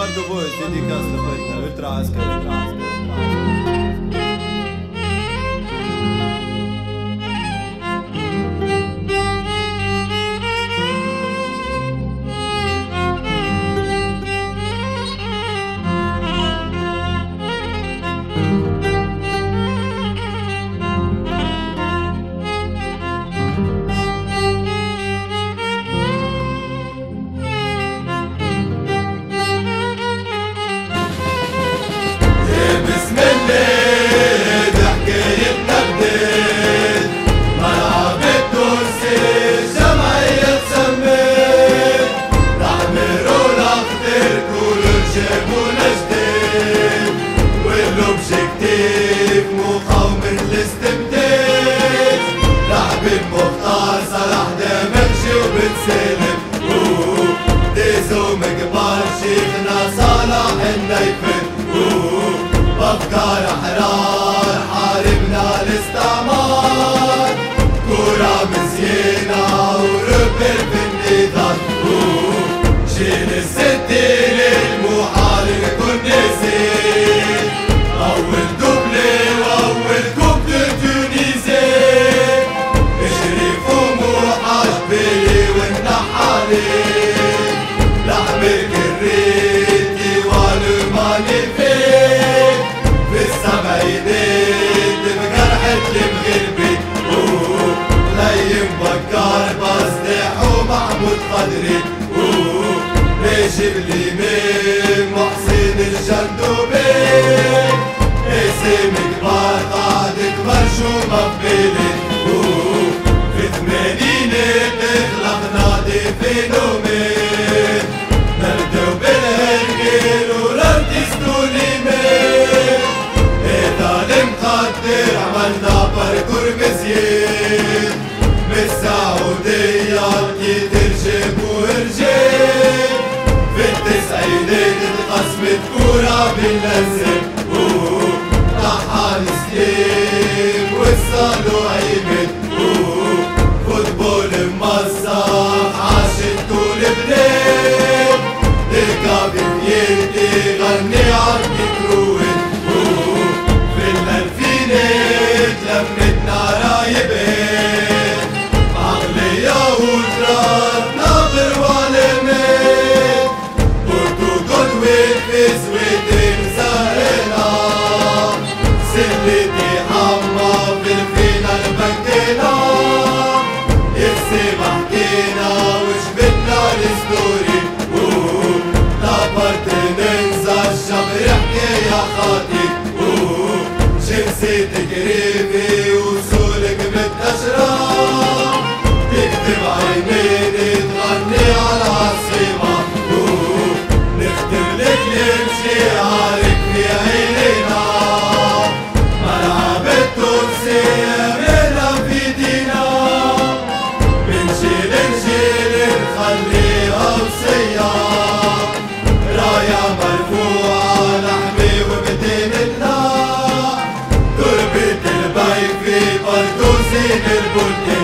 Eduardo Bois, dédicace لخوتنا ultra عسكري. مقاومة الاستبداد لعب المختار صلاح دمشق وبتسلم ديزو مقبال شيخنا صلاح النيفل بأفكار أحرار حاربنا الاستعمار كورة مزيانة وربل بالنضال شيل الستين المحال نكون نسيت أول دوبلي وأول كوب تونيزي شريف وموحش بيلي والنحالي لحم الكريتي والمانيفي في السبعينات بجرحة المغربي ليم بكار بصدح ومحمود خضري نجيب اليمين محسن الجندوبي اسم كبار قاعد كبر شو مقبلي في ثمانينات خلقنا دي فينومين نردو بالهرجل ورد ستوليمين اذا المقدر عملنا باركور مزيان من السعودية كي ترجم ورجال في التسعينات اتقسمت كورة باللزم طحان سليم وصلوا عيمت فوتبول مصاف عاشت طول بلاد تركب بيدي غني عربي كروت في الألفينات لمتنا رايبات عقلية وتراب ناظر والمات برتقال وفي سويدين زهرنا سلتي حما في الفينال بكينا يكسب حكينا وجبنا الستوري لابرت ننسى الشبر يحكي يا خاطي شمسيت قريبي وصولك متأشرة تكتب عينيني تغني على عصيمة نختم لك لمشيعارك في عينينا ملعب التونسية منا في دينا بنشيل نخليها وصية راية مرفوعة لحمي وبدين الله تربة البي في بردوسين البلدان